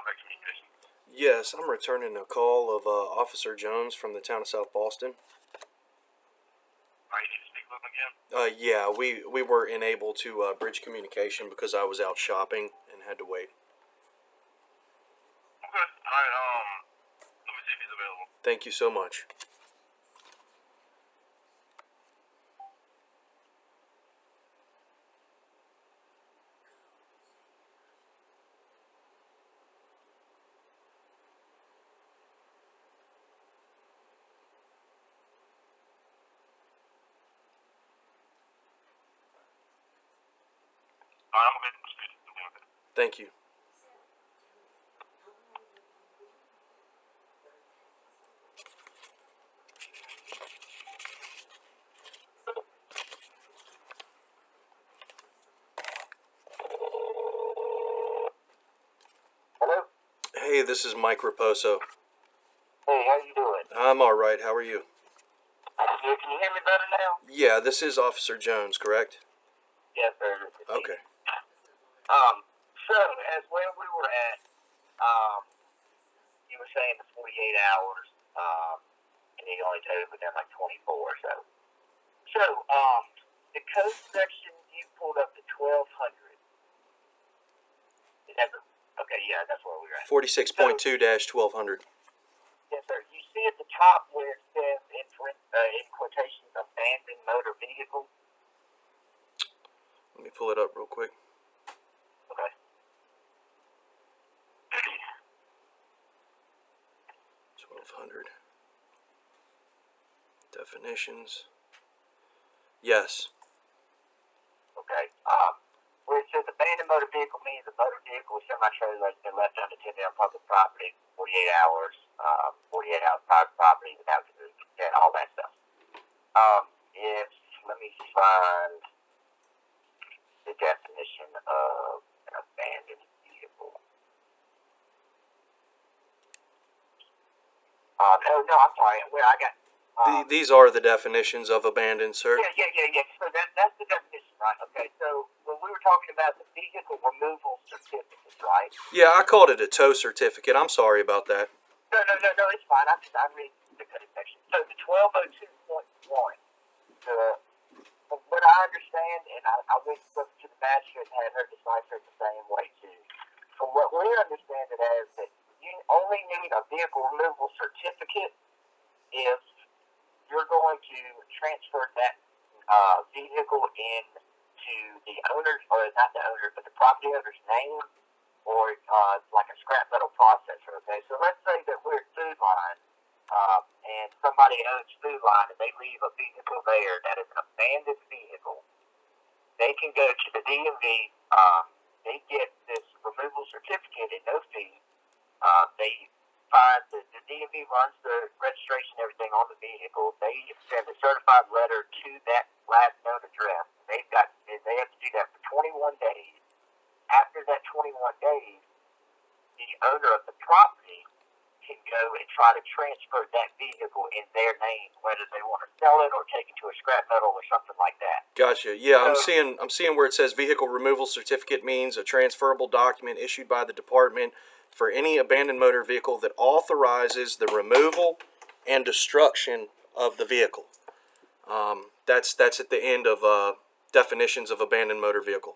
combat communication. Yes, I'm returning a call of Officer Jones from the town of South Boston. Alright, you need to speak with him again? Yeah, we were unable to bridge communication because I was out shopping and had to wait. Okay, alright, let me see if he's available. Thank you so much. Alright, I'm gonna get him to speak to him. Thank you. Hello? Hey, this is Mike Raposo. Hey, how you doing? I'm all right. How are you? I'm good. Can you hear me better now? Yeah, this is Officer Jones, correct? Yes, sir. Okay. So, as when we were at, you were saying the 48 hours, and he only told it within like 24 or so. So, the code section, you pulled up to 1200. Is that the, okay, yeah, that's where we were at. 46.2-1200. Yes, sir. You see at the top where it says, in quotations, abandoned motor vehicle? Let me pull it up real quick. Okay. 1200. Definitions. Yes. Okay. Where it says abandoned motor vehicle means a motor vehicle or semi-trailer has been left unattended on public property 48 hours, 48 hours private property without and all that stuff. Let me find the definition of an abandoned vehicle. No, I'm sorry. Where I got. These are the definitions of abandoned, sir. Yeah. So that's the definition, right? Okay. So when we were talking about the vehicle removal certificates, right? Yeah, I called it a tow certificate. I'm sorry about that. No, it's fine. I read the code section. So the 1202.1, from what I understand, and I went to the magistrate and had her decipher it the same way too. From what we understand it as, that you only need a vehicle removal certificate if you're going to transfer that vehicle into the owner's, or not the owner, but the property owner's name, or like a scrap metal processor. Okay, so let's say that we're at Food Line, and somebody owns Food Line, and they leave a vehicle there that is an abandoned vehicle. They can go to the DMV. They get this removal certificate at no fee. They find the DMV runs the registration and everything on the vehicle. They send a certified letter to that last known address. They have to do that for 21 days. After that 21 days, the owner of the property can go and try to transfer that vehicle in their name, whether they want to sell it or take it to a scrap metal or something like that. Gotcha. Yeah, I'm seeing where it says vehicle removal certificate means a transferable document issued by the department for any abandoned motor vehicle that authorizes the removal and destruction of the vehicle. That's at the end of definitions of abandoned motor vehicle.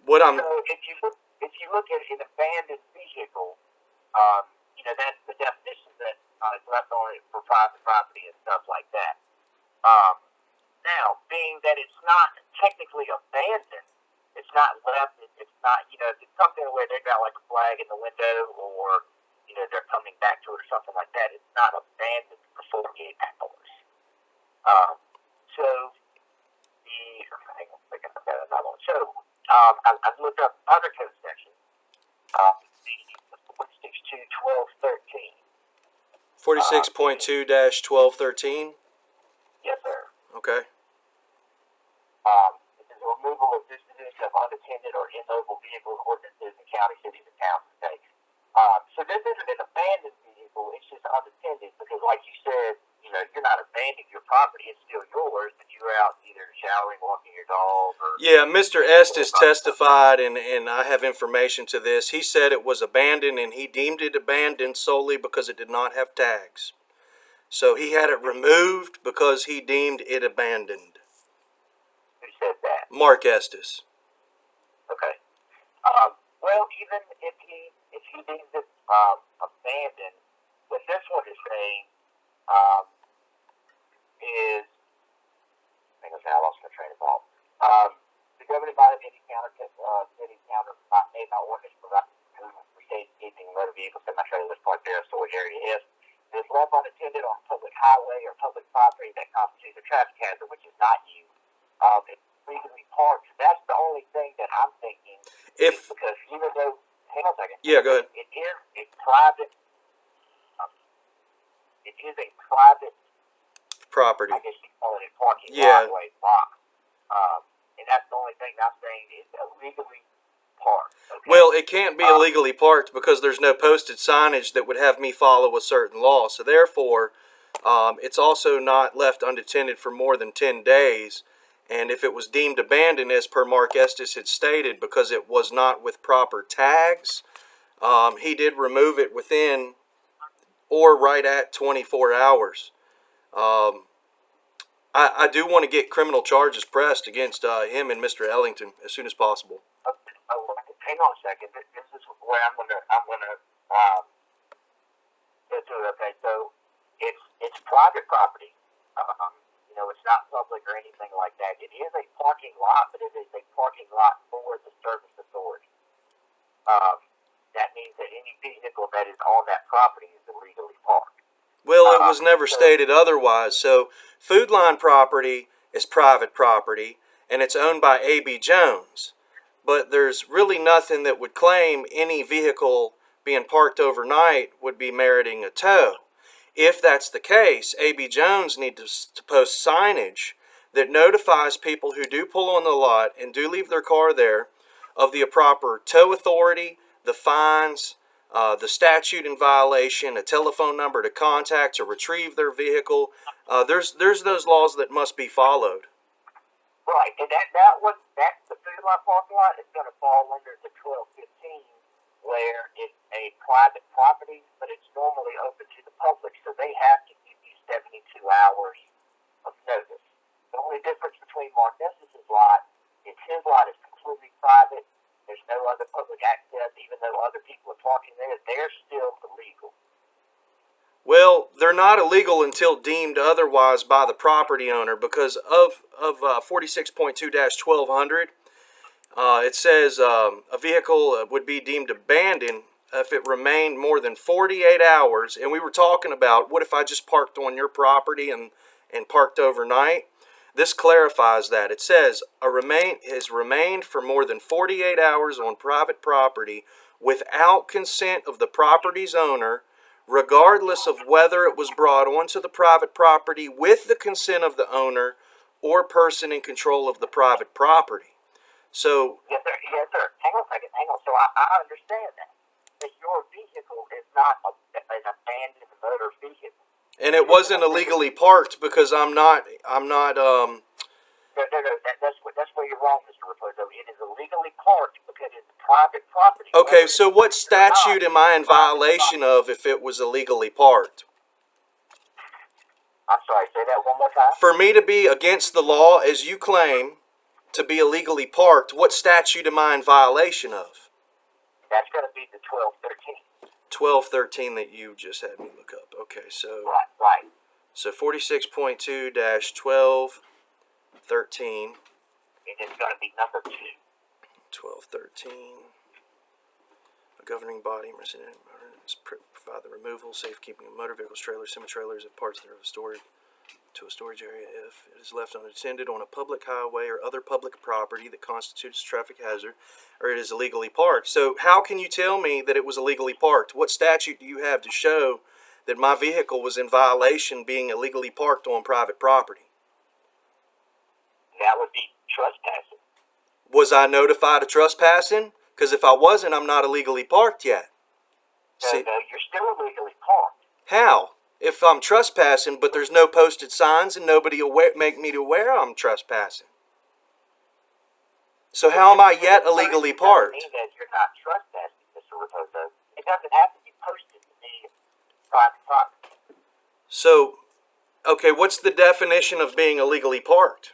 What I'm So if you look at an abandoned vehicle, that's the definition that is left on it for private property and stuff like that. Now, being that it's not technically abandoned, it's not left, it's not, if it's something where they've got like a flag in the window or, they're coming back to it or something like that, it's not abandoned for 48 hours. So, hang on a second, I've got another one. So, I've looked up other code sections, the 46.2.12.13. 46.2-1213. Yes, sir. Okay. It is the removal of disposition of unattended or immobile vehicle ordinances in county, cities, and towns and states. So this isn't an abandoned vehicle, it's just unattended because, like you said, you're not abandoning your property; it's still yours. But you're out either showering, walking your dog, or Yeah, Mr. Estes testified, and I have information to this. He said it was abandoned, and he deemed it abandoned solely because it did not have tags. So he had it removed because he deemed it abandoned. who said that? Mark Estes. Okay. Well, even if he deems it abandoned, what this one is saying is, hang on, I lost my train of thought. The governing body of any counter may not ordinance provide for safekeeping motor vehicles in my trailers parked there in storage area is left unattended on public highway or public property that constitutes a traffic hazard, which is not you. It's legally parked. That's the only thing that I'm thinking. Because even though, hang on a second. Yeah, go ahead. It is a private. It is a private Property. I guess you call it a parking driveway box. And that's the only thing I'm saying is illegally parked. Okay? Well, it can't be illegally parked because there's no posted signage that would have me follow a certain law. So therefore, it's also not left unattended for more than 10 days. And if it was deemed abandoned, as per Mark Estes had stated, because it was not with proper tags, he did remove it within or right at 24 hours. I do want to get criminal charges pressed against him and Mr. Ellington as soon as possible. Hang on a second. This is where I'm gonna get to it. Okay, so it's private property. It's not public or anything like that. It is a parking lot, but it is a parking lot for the service authority. That means that any vehicle that is on that property is illegally parked. Well, it was never stated otherwise. So, Food Line property is private property, and it's owned by A.B. Jones. But there's really nothing that would claim any vehicle being parked overnight would be meriting a tow. If that's the case, A.B. Jones needs to post signage that notifies people who do pull on the lot and do leave their car there of the proper tow authority, the fines, the statute in violation, a telephone number to contact to retrieve their vehicle. There's those laws that must be followed. Right, and the Food Line parking lot is going to fall under the 1215, where it's a private property, but it's normally open to the public, so they have to give you 72 hours of notice. The only difference between Mark Estes' lot is his lot is completely private. There's no other public access, even though other people are parking there. They're still illegal. Well, they're not illegal until deemed otherwise by the property owner because of 46.2-1200. It says a vehicle would be deemed abandoned if it remained more than 48 hours. And we were talking about, what if I just parked on your property and parked overnight? This clarifies that. It says has remained for more than 48 hours on private property without consent of the property's owner, regardless of whether it was brought onto the private property with the consent of the owner or person in control of the private property. So, yes, sir. Hang on a second. So I understand that. But your vehicle is not an abandoned motor vehicle. And it wasn't illegally parked because I'm not. No. That's where you're wrong, Mr. Raposo. It is illegally parked because it's private property. Okay, so what statute am I in violation of if it was illegally parked? I'm sorry, say that one more time. For me to be against the law, as you claim, to be illegally parked, what statute am I in violation of? That's going to be the 1213. 1213 that you just had me look up. Okay, so right. So 46.2-1213. It is going to be number 2. 1213. A governing body provide the removal, safekeeping of motor vehicles, trailers, semi-trailers, and parts that are stored to a storage area if it is left unattended on a public highway or other public property that constitutes a traffic hazard, or it is illegally parked. So how can you tell me that it was illegally parked? What statute do you have to show that my vehicle was in violation being illegally parked on private property? That would be trespassing. Was I notified of trespassing? Because if I wasn't, I'm not illegally parked yet. No, you're still illegally parked. How? if I'm trespassing, but there's no posted signs and nobody make me aware I'm trespassing. So how am I yet illegally parked? It doesn't mean that you're not trespassing, Mr. Raposo. It doesn't have to be posted to be private property. So, okay, what's the definition of being illegally parked?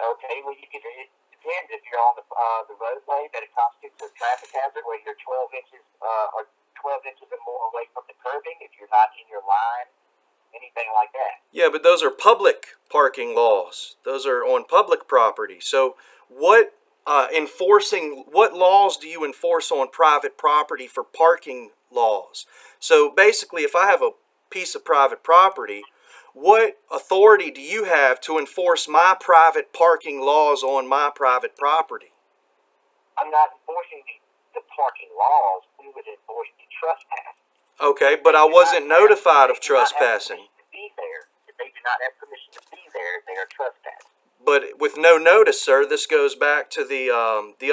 Okay, well, it depends if you're on the roadway that it constitutes a traffic hazard where you're 12 inches or 12 inches or more away from the curbing, if you're not in your line, anything like that. Yeah, but those are public parking laws. Those are on public property. So what what laws do you enforce on private property for parking laws? So basically, if I have a piece of private property, what authority do you have to enforce my private parking laws on my private property? I'm not enforcing the parking laws. We would enforce the trespass. Okay, but I wasn't notified of trespassing. They do not have permission to be there. They are trespassing. But with no notice, sir, this goes back to the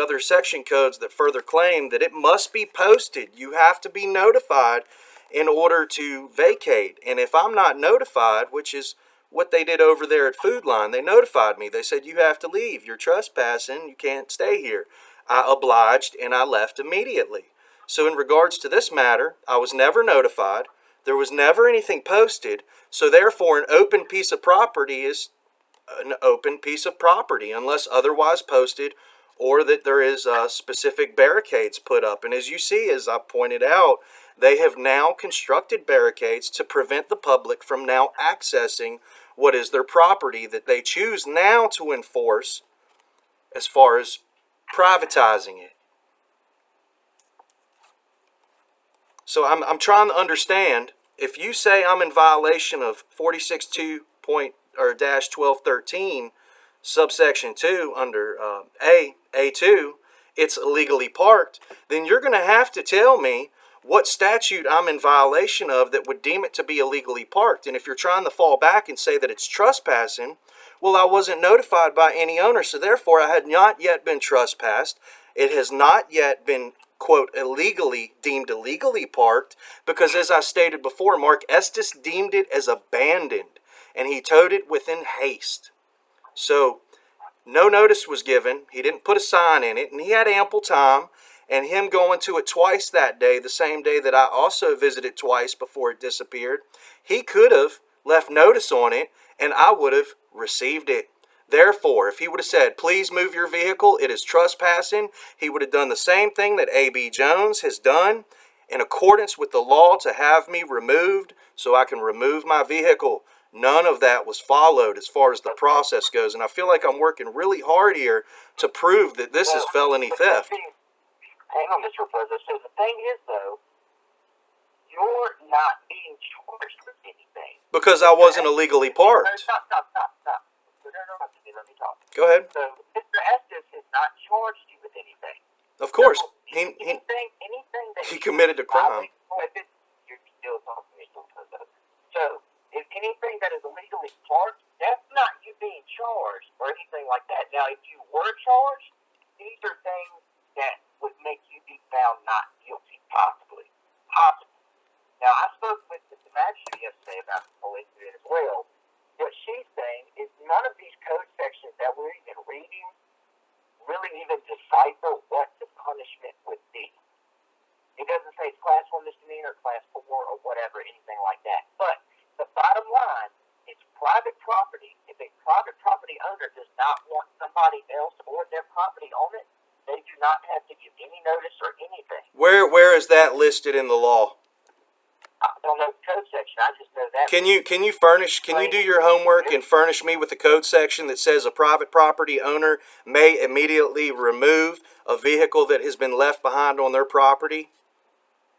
other section codes that further claim that it must be posted. You have to be notified in order to vacate. And if I'm not notified, which is what they did over there at Food Line, they notified me. They said, you have to leave. You're trespassing. You can't stay here. I obliged and I left immediately. So in regards to this matter, I was never notified. There was never anything posted. So therefore, an open piece of property is an open piece of property unless otherwise posted or that there is specific barricades put up. And as you see, as I pointed out, they have now constructed barricades to prevent the public from now accessing what is their property that they choose now to enforce as far as privatizing it. So I'm trying to understand, if you say I'm in violation of 46.2.1213 subsection 2 under A2, it's illegally parked, then you're going to have to tell me what statute I'm in violation of that would deem it to be illegally parked. And if you're trying to fall back and say that it's trespassing, well, I wasn't notified by any owner, so therefore I had not yet been trespassed. It has not yet been, quote, deemed illegally parked, because as I stated before, Mark Estes deemed it as abandoned, and he towed it within haste. So no notice was given. He didn't put a sign in it, and he had ample time. And him going to it twice that day, the same day that I also visited twice before it disappeared, he could have left notice on it, and I would have received it. Therefore, if he would have said, please move your vehicle, it is trespassing, he would have done the same thing that A.B. Jones has done in accordance with the law to have me removed so I can remove my vehicle. None of that was followed as far as the process goes, and I feel like I'm working really hard here to prove that this is felony theft. Hang on, Mr. President. So the thing is, though, you're not being charged with anything. Because I wasn't illegally parked. Stop. Let me talk. Go ahead. So Mr. Estes has not charged you with anything. Of course. So, anything that he committed a crime. You're still talking, Mr. President. So if anything that is illegally parked, that's not you being charged or anything like that. Now, if you were charged, these are things that would make you be found not guilty, possibly. Now, I spoke with the magistrate yesterday about the whole incident as well. What she's saying is none of these code sections that we're even reading really even decipher what the punishment would be. It doesn't say it's class 1 misdemeanor, class 4, or whatever, anything like that. But the bottom line, it's private property. If a private property owner does not want somebody else or their property on it, they do not have to give any notice or anything. Where is that listed in the law? I don't know the code section. I just know that. Can you do your homework and furnish me with the code section that says a private property owner may immediately remove a vehicle that has been left behind on their property?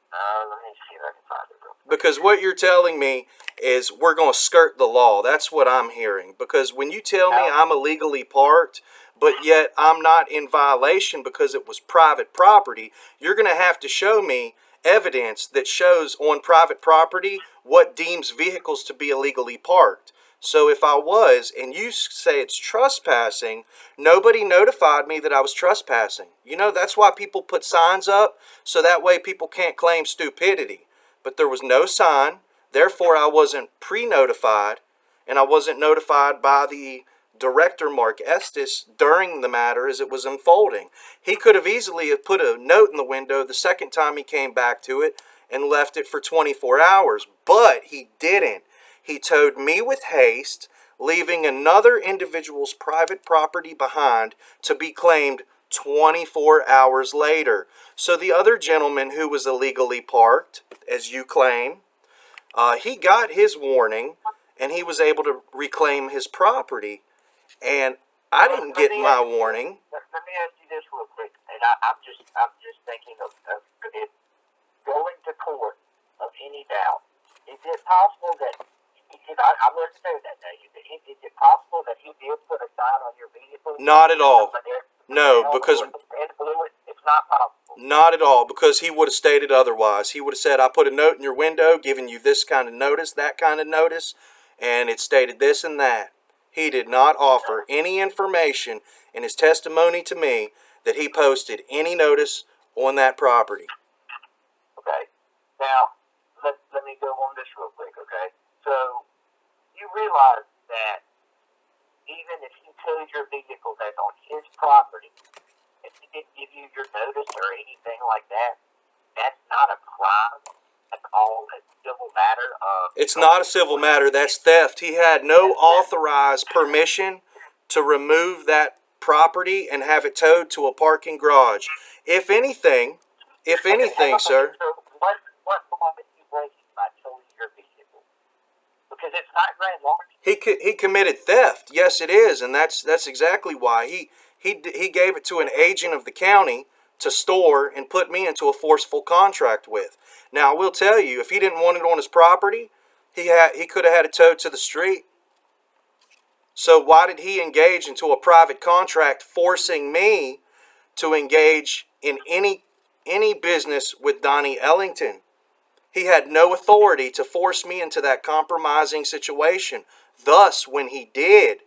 Let me see if I can find it. Because what you're telling me is we're going to skirt the law. That's what I'm hearing. Because when you tell me I'm illegally parked, but yet I'm not in violation because it was private property, you're going to have to show me evidence that shows on private property what deems vehicles to be illegally parked. So if I was, and you say it's trespassing, nobody notified me that I was trespassing. You know, that's why people put signs up, so that way people can't claim stupidity. But there was no sign, therefore I wasn't pre-notified, and I wasn't notified by the director, Mark Estes, during the matter as it was unfolding. He could have easily have put a note in the window the second time he came back to it and left it for 24 hours, but he didn't. He towed me with haste, leaving another individual's private property behind to be claimed 24 hours later. So the other gentleman who was illegally parked, as you claim, he got his warning and he was able to reclaim his property. And I didn't get my warning. Let me ask you this real quick, and I'm just thinking of it going to court of any doubt. Is it possible that I wouldn't say that now? Is it possible that he did put a sign on your vehicle? Not at all. No, because it's not possible. Not at all, because he would have stated otherwise. He would have said, I put a note in your window giving you this kind of notice, that kind of notice, and it stated this and that. He did not offer any information in his testimony to me that he posted any notice on that property. Okay. Now, let me go on this real quick, okay? So, you realize that even if he towed your vehicle that's on his property, if he didn't give you your notice or anything like that, that's not a crime. That's all a civil matter. It's not a civil matter. That's theft. He had no authorized permission to remove that property and have it towed to a parking garage. If anything, sir. So what law did you break by towing your vehicle? Because it's not grand larceny. He committed theft. Yes, it is, and that's exactly why he gave it to an agent of the county to store and put me into a forceful contract with. Now, I will tell you, if he didn't want it on his property, he could have had it towed to the street. So why did he engage into a private contract forcing me to engage in any business with Donnie Ellington? He had no authority to force me into that compromising situation. Thus, when he did,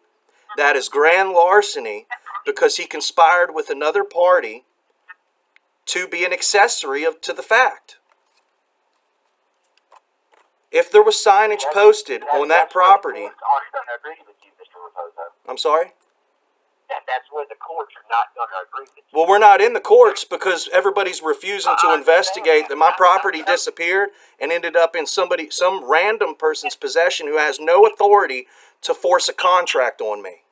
that is grand larceny because he conspired with another party to be an accessory to the fact. If there was signage posted on that property... I'm sorry? That's where the courts are not going to agree with you. Well, we're not in the courts because everybody's refusing to investigate that my property disappeared and ended up in some random person's possession who has no authority to force a contract on me.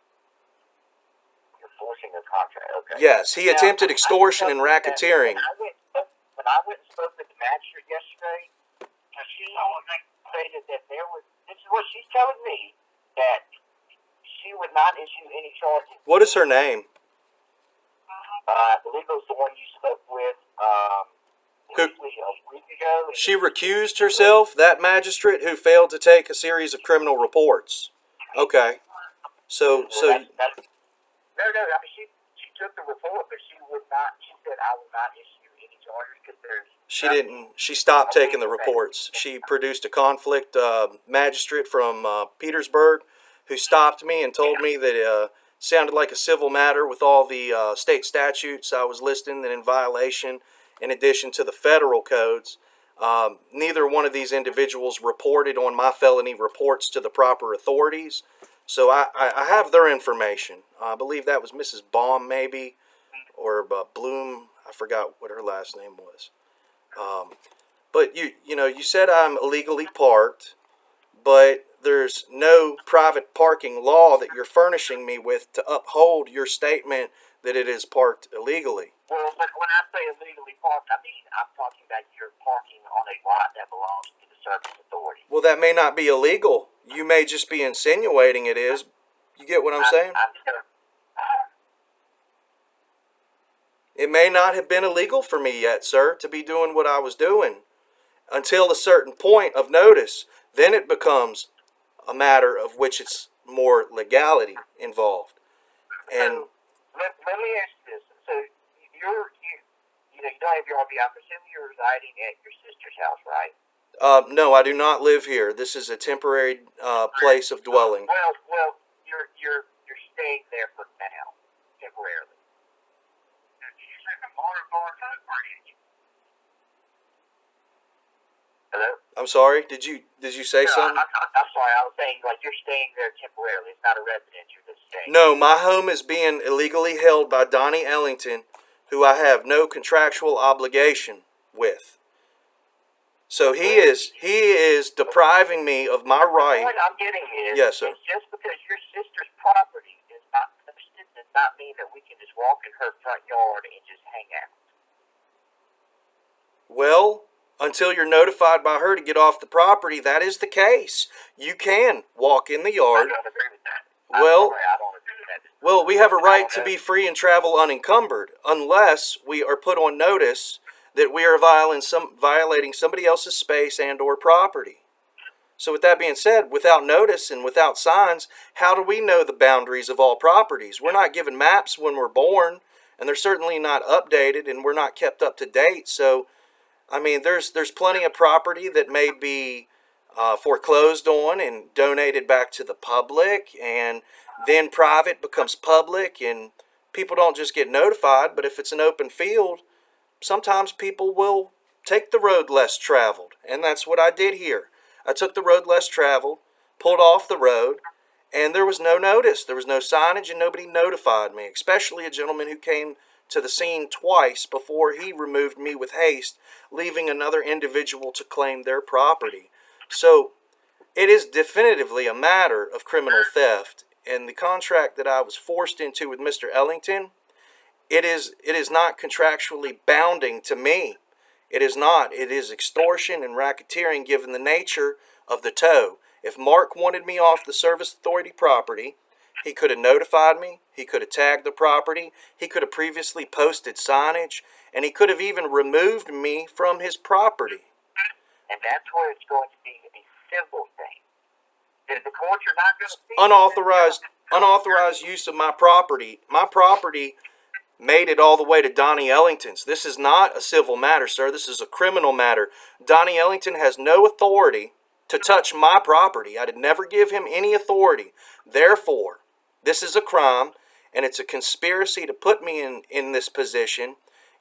You're forcing a contract, okay. Yes, he attempted extortion and racketeering. When I went and spoke with the magistrate yesterday, she stated that this is what she's telling me, that she would not issue any charges. What is her name? I believe it was the one you spoke with a week ago. She recused herself, that magistrate who failed to take a series of criminal reports. Okay. So no, I mean, she took the report, but she said, I will not issue any charges because there's... She stopped taking the reports. She produced a conflict magistrate from Petersburg who stopped me and told me that it sounded like a civil matter with all the state statutes I was listing and in violation, in addition to the federal codes. Neither one of these individuals reported on my felony reports to the proper authorities. So I have their information. I believe that was Mrs. Baum, maybe, or Bloom. I forgot what her last name was. But you said I'm illegally parked, but there's no private parking law that you're furnishing me with to uphold your statement that it is parked illegally. Well, but when I say illegally parked, I mean I'm talking about you're parking on a lot that belongs to the service authority. Well, that may not be illegal. You may just be insinuating it is. You get what I'm saying? It may not have been illegal for me yet, sir, to be doing what I was doing until a certain point of notice. Then it becomes a matter of which it's more legality involved. And let me ask you this. So you don't have your RV. I'm assuming you're residing at your sister's house, right? No, I do not live here. This is a temporary place of dwelling. Well, you're staying there for now, temporarily. Hello? I'm sorry. Did you say something? I'm sorry. I was saying, like, you're staying there temporarily. It's not a residence. You're just staying. No, my home is being illegally held by Donnie Ellington, who I have no contractual obligation with. So he is depriving me of my The right. point I'm getting is, Yes, sir. is just because your sister's property is not posted does not mean that we can just walk in her front yard and just hang out. Well, until you're notified by her to get off the property, that is the case. You can walk in the yard. I don't agree with that. Well, I don't agree with that. well, we have a right to be free and travel unencumbered, unless we are put on notice that we are violating somebody else's space and or property. So with that being said, without notice and without signs, how do we know the boundaries of all properties? We're not given maps when we're born, and they're certainly not updated, and we're not kept up to date. So, I mean, there's plenty of property that may be foreclosed on and donated back to the public, and then private becomes public, and people don't just get notified. But if it's an open field, sometimes people will take the road less traveled, and that's what I did here. I took the road less traveled, pulled off the road, and there was no notice. There was no signage, and nobody notified me, especially a gentleman who came to the scene twice before he removed me with haste, leaving another individual to claim their property. So it is definitively a matter of criminal theft, and the contract that I was forced into with Mr. Ellington, it is not contractually bounding to me. It is not. It is extortion and racketeering given the nature of the tow. If Mark wanted me off the Service Authority property, he could have notified me, he could have tagged the property, he could have previously posted signage, and he could have even removed me from his property. And that's where it's going to be a civil thing. The courts are not going to see Unauthorized use of my property. My property made it all the way to Donnie Ellington's. This is not a civil matter, sir. This is a criminal matter. Donnie Ellington has no authority to touch my property. I did never give him any authority. Therefore, this is a crime, and it's a conspiracy to put me in this position,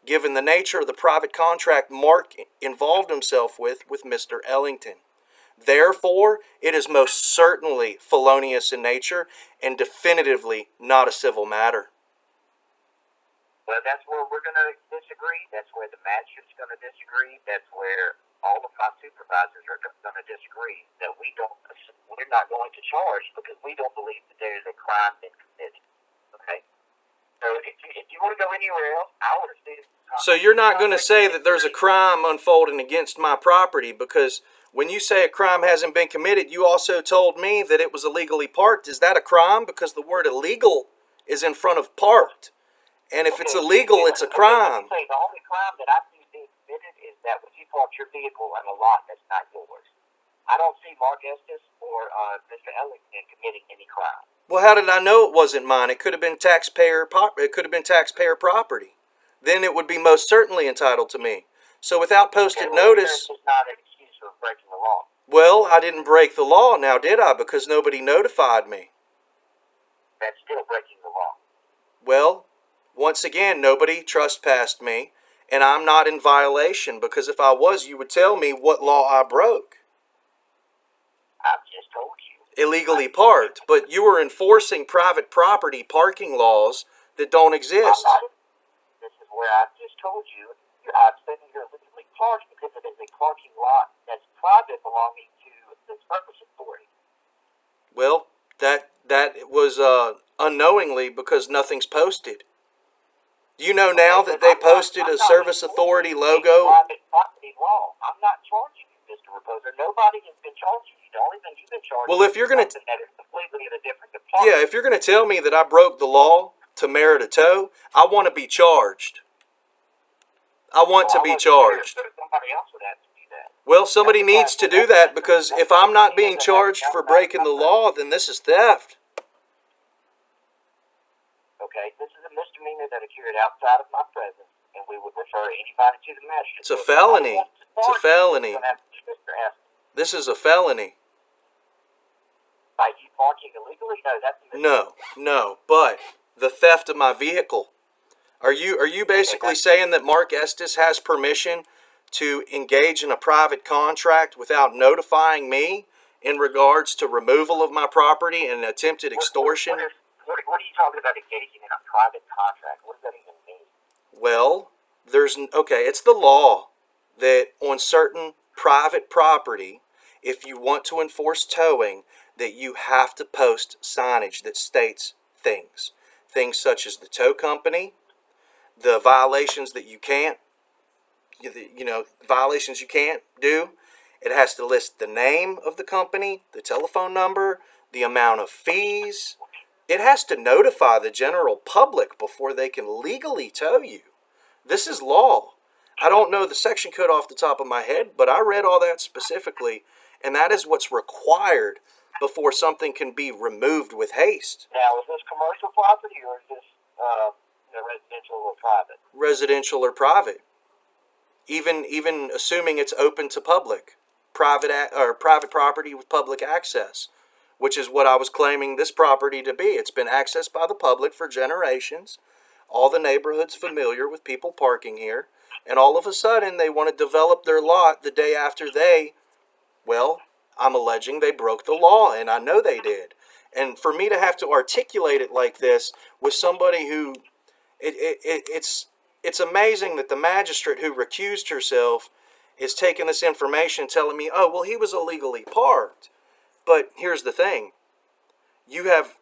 given the nature of the private contract Mark involved himself with Mr. Ellington. Therefore, it is most certainly felonious in nature and definitively not a civil matter. Well, that's where we're going to disagree. That's where the magistrate's going to disagree. That's where all of my supervisors are going to disagree. That we're not going to charge because we don't believe that there is a crime been committed. Okay. So if you want to go anywhere else, I want to see. So you're not going to say that there's a crime unfolding against my property, because when you say a crime hasn't been committed, you also told me that it was illegally parked. Is that a crime? Because the word illegal is in front of parked. And if it's illegal, it's a crime. The only crime that I see being committed is that when you park your vehicle in a lot that's not yours. I don't see Mark Estes or Mr. Ellington committing any crime. Well, how did I know it wasn't mine? It could have been taxpayer property. Then it would be most certainly entitled to me. So without posted notice, it's not an excuse for breaking the law. Well, I didn't break the law, now did I? Because nobody notified me. That's still breaking the law. Well, once again, nobody trespassed me, and I'm not in violation, because if I was, you would tell me what law I broke. I've just told you. Illegally parked, but you were enforcing private property parking laws that don't exist. This is where I've just told you. I've said you're illegally parked because it is a parking lot that's private belonging to the Service Authority. Well, that was unknowingly, because nothing's posted. You know now that they posted a Service Authority logo? Private property law. I'm not charging you, Mr. Reposer. Nobody has been charging you. The only thing you've been charging Well, if you're going to... that is completely in a different department. Yeah, if you're going to tell me that I broke the law to merit a tow, I want to be charged. I want to be charged. Somebody else would have to do that. Well, somebody needs to do that, because if I'm not being charged for breaking the law, then this is theft. Okay, this is a misdemeanor that occurred outside of my presence, and we would refer anybody to the magistrate. It's a felony. It's a felony. You're gonna have to be Mr. Estes. This is a felony. By you parking illegally? No, that's a No. But the theft of my vehicle. Are you basically saying that Mark Estes has permission to engage in a private contract without notifying me in regards to removal of my property and attempted extortion? What are you talking about engaging in a private contract? What does that even mean? Well, it's the law that on certain private property, if you want to enforce towing, that you have to post signage that states things such as the tow company, the violations that you can't, violations you can't do. It has to list the name of the company, the telephone number, the amount of fees. It has to notify the general public before they can legally tow you. This is law. I don't know the section code off the top of my head, but I read all that specifically, and that is what's required before something can be removed with haste. Now, is this commercial property or is this residential or private? Residential or private. Even assuming it's open to public, private property with public access, which is what I was claiming this property to be. It's been accessed by the public for generations. All the neighborhood's familiar with people parking here, and all of a sudden they want to develop their lot the day after I'm alleging they broke the law, and I know they did. And for me to have to articulate it like this with somebody who, it's amazing that the magistrate who recused herself is taking this information telling me, oh, well, he was illegally parked. But here's the thing. You have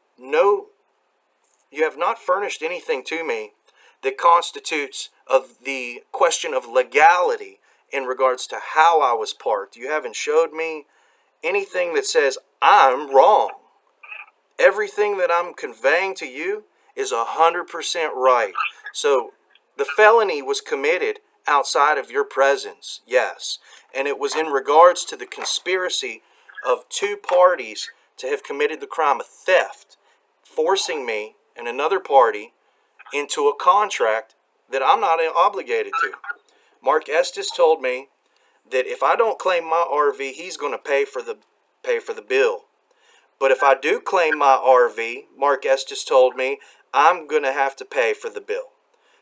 not furnished anything to me that constitutes of the question of legality in regards to how I was parked. You haven't showed me anything that says I'm wrong. Everything that I'm conveying to you is 100% right. So the felony was committed outside of your presence, yes. And it was in regards to the conspiracy of two parties to have committed the crime of theft, forcing me and another party into a contract that I'm not obligated to. Mark Estes told me that if I don't claim my RV, he's going to pay for the bill. But if I do claim my RV, Mark Estes told me I'm going to have to pay for the bill.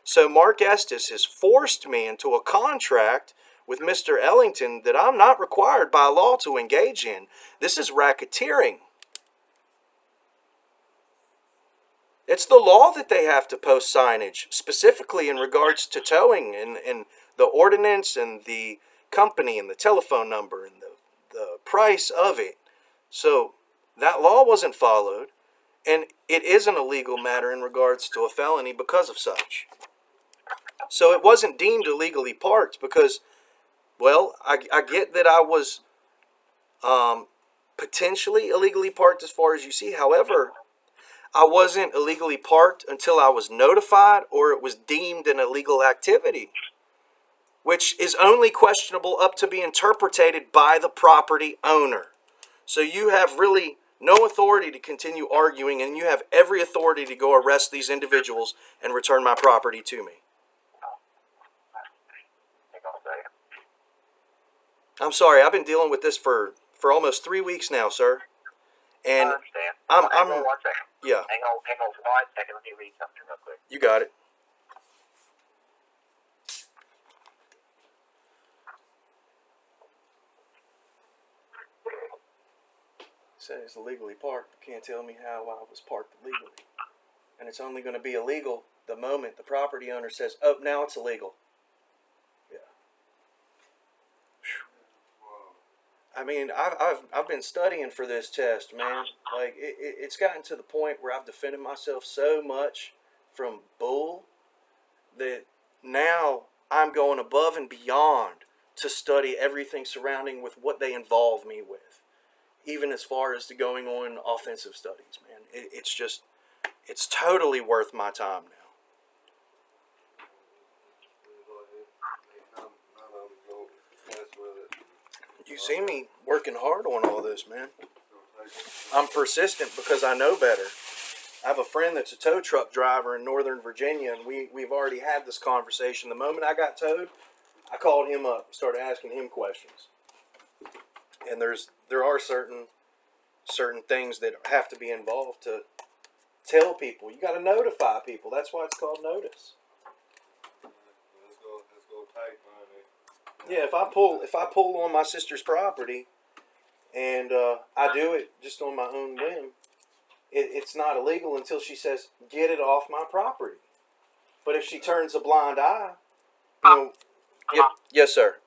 So Mark Estes has forced me into a contract with Mr. Ellington that I'm not required by law to engage in. This is racketeering. It's the law that they have to post signage, specifically in regards to towing and the ordinance and the company and the telephone number and the price of it. So that law wasn't followed, and it is an illegal matter in regards to a felony because of such. So it wasn't deemed illegally parked because, I get that I was potentially illegally parked as far as you see. However, I wasn't illegally parked until I was notified or it was deemed an illegal activity, which is only questionable up to be interpreted by the property owner. So you have really no authority to continue arguing, and you have every authority to go arrest these individuals and return my property to me. I'm sorry, I've been dealing with this for almost 3 weeks now, sir. And I understand. I'm Hang on 1 second. Yeah. Hang on 1 second. Let me read something real quick. You got it. Said it's illegally parked. You can't tell me how I was parked illegally. And it's only going to be illegal the moment the property owner says, oh, now it's illegal. Yeah. I mean, I've been studying for this test, man. Like, it's gotten to the point where I've defended myself so much from bull that now I'm going above and beyond to study everything surrounding with what they involve me with. Even as far as to going on offensive studies, man. It's totally worth my time now. You see me working hard on all this, man. I'm persistent because I know better. I have a friend that's a tow truck driver in Northern Virginia, and we've already had this conversation. The moment I got towed, I called him up, started asking him questions. And there are certain things that have to be involved to tell people. You got to notify people. That's why it's called notice. Let's go tight, man. Yeah, if I pull on my sister's property, and I do it just on my own whim, it's not illegal until she says, "Get it off my property." But if she turns a blind eye, you know, yes, sir.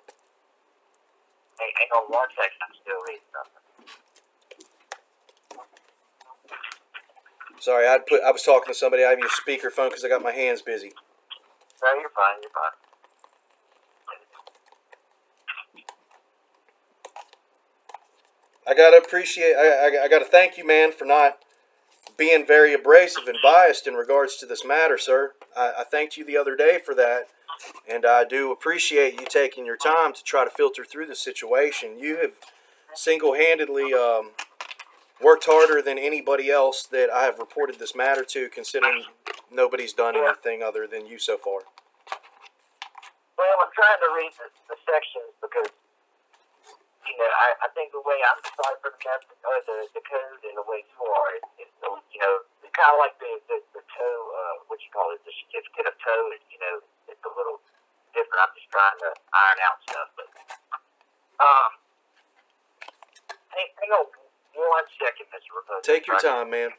Hey, hang on 1 second. I'm still reading something. Sorry, I was talking to somebody. I have your speakerphone because I got my hands busy. No, you're fine. You're fine. I gotta appreciate. I gotta thank you, man, for not being very abrasive and biased in regards to this matter, sir. I thanked you the other day for that, and I do appreciate you taking your time to try to filter through the situation. You have single-handedly worked harder than anybody else that I have reported this matter to, considering nobody's done anything other than you so far. Well, I'm trying to read the sections because, you know, I think the way I'm deciphering the code and the way you are, it's you know, it's kind of like the tow, what you call it, the certificate of tow. You know, it's a little different. I'm just trying to iron out stuff. But hang on 1 second, Mr. Reporter. Take your time, man.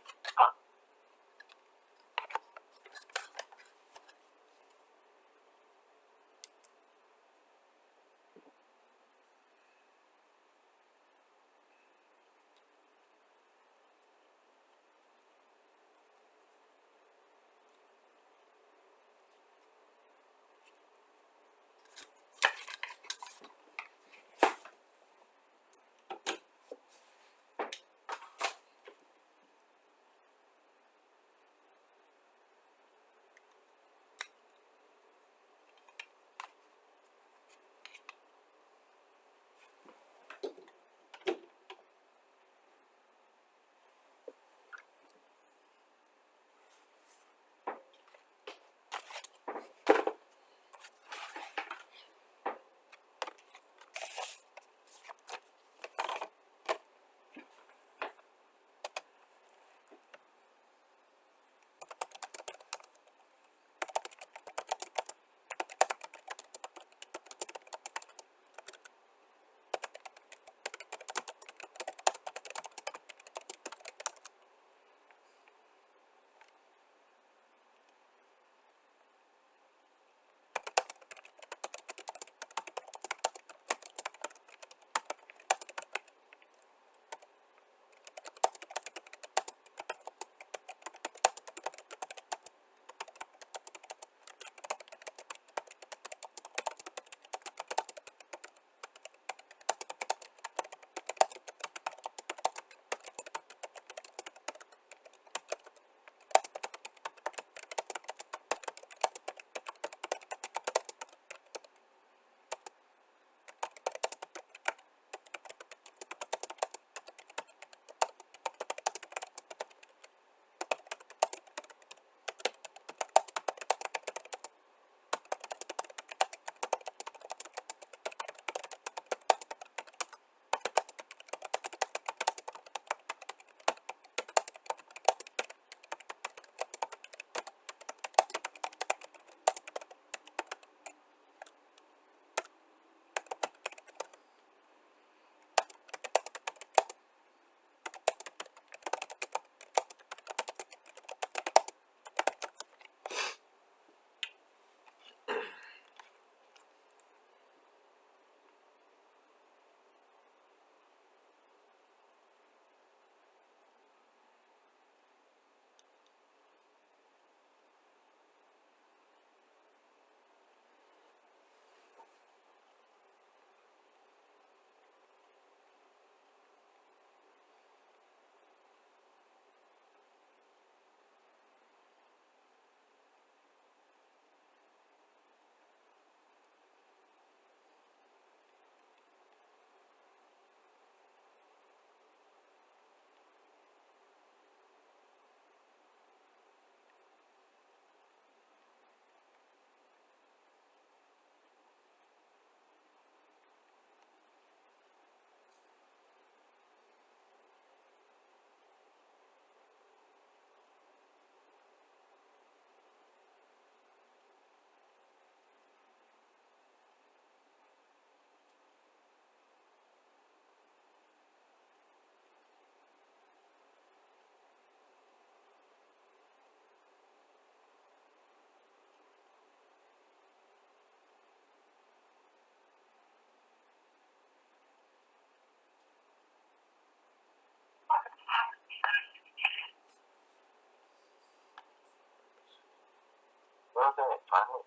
finally.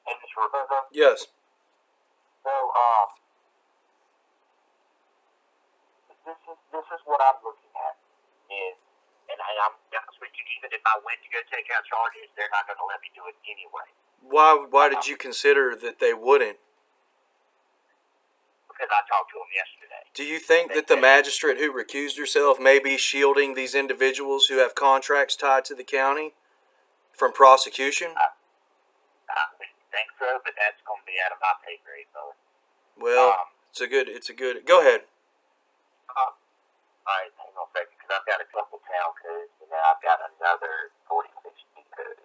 And Mr. Roberto, Yes. so, this is what I'm looking at is, and I'm honest with you, even if I went to go take out charges, they're not going to let me do it anyway. Why did you consider that they wouldn't? Because I talked to them yesterday. Do you think that the magistrate who recused herself may be shielding these individuals who have contracts tied to the county from prosecution? I think so, but that's going to be out of my pay grade, though. Well, it's a good. Go ahead. All right, hang on a second, because I've got a couple town codes, and then I've got another 4060 code.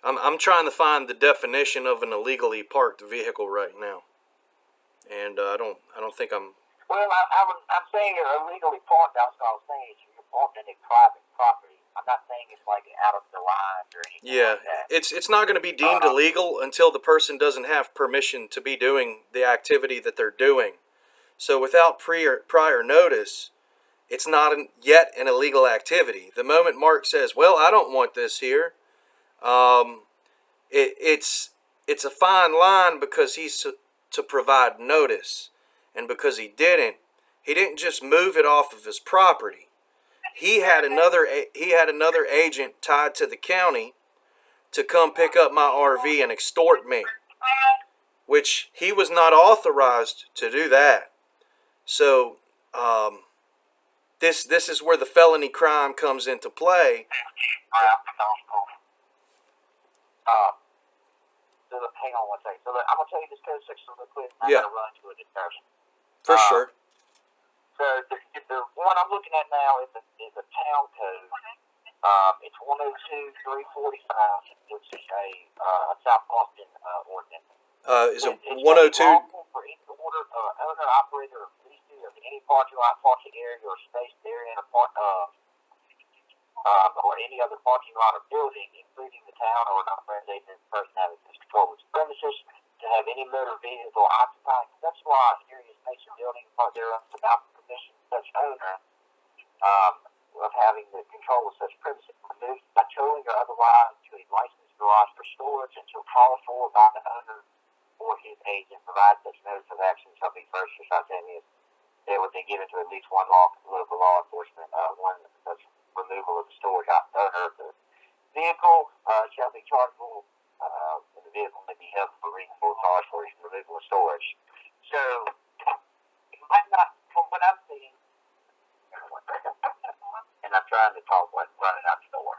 I'm trying to find the definition of an illegally parked vehicle right now, and I don't think I'm. Well, I'm saying you're illegally parked. That's what I was saying. You're parked in a private property. I'm not saying it's like out of the lines or anything Yeah, like that. it's not going to be deemed illegal until the person doesn't have permission to be doing the activity that they're doing. So without prior notice, it's not yet an illegal activity. The moment Mark says, "Well, I don't want this here," it's a fine line because he's to provide notice, and because he didn't just move it off of his property. He had another agent tied to the county to come pick up my RV and extort me, which he was not authorized to do that. So this is where the felony crime comes into play. Hang on one second. So I'm going to tell you this code section real quick. I'm Yeah. going to run to a discussion. For sure. So the one I'm looking at now is a town code. It's 102-345, which is a South Boston ordinance. Is it It's 102? lawful for any owner, operator, or leasing of any parking lot, parking area, or space therein, or any other parking lot or building, including the town or an authorized person having control of its premises, to have any motor vehicle occupying specialized area, space, or building part thereof without the permission of such owner of having the control of such premises removed by towing or otherwise to a licensed garage for storage until called for by the owner or his agent, provide such notice of action shall be first or simultaneous. They would be given to at least one local law enforcement, one such removal of the storage owner of the vehicle shall be chargeable, and the vehicle may be held for reasonable charge for his removal of storage. So, it might not, from what I'm seeing, and I'm trying to talk while running out the door,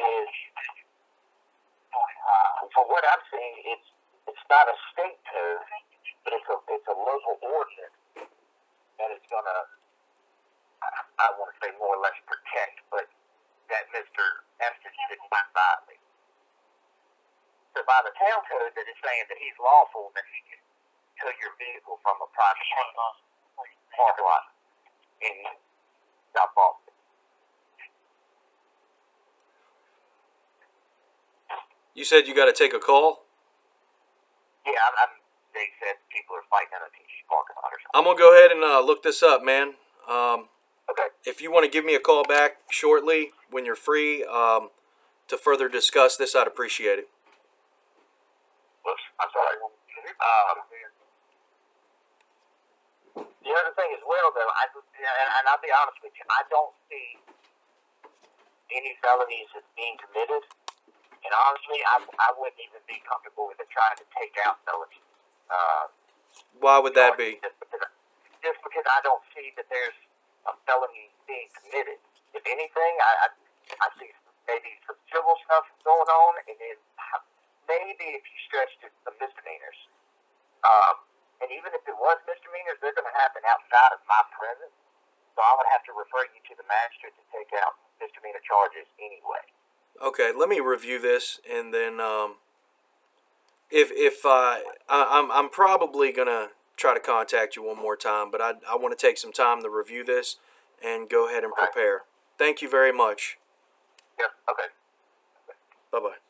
is, from what I'm seeing, it's not a state code, but it's a local ordinance that is going to, I want to say more or less protect, but that Mr. Estes did not violate. So by the town code that is saying that he's lawful, that he can tow your vehicle from a private parking lot in South Boston. You said you got to take a call? Yeah, they said people are fighting on a TG parking lot or something. I'm going to go ahead and look this up, man. Okay. If you want to give me a call back shortly when you're free to further discuss this, I'd appreciate it. Oops, I'm sorry. The other thing as well, though, and I'll be honest with you, I don't see any felonies as being committed. And honestly, I wouldn't even be comfortable with it trying to take out felonies. Why would that be? Just because I don't see that there's a felony being committed. If anything, I see maybe some civil stuff going on, and then maybe if you stretch to some misdemeanors. And even if it was misdemeanors, they're going to happen outside of my presence. So I would have to refer you to the magistrate to take out misdemeanor charges anyway. Okay, let me review this, and then I'm probably gonna try to contact you one more time, but I want to take some time to review this and go ahead and prepare. Thank you very much. Yep. Okay. Bye bye.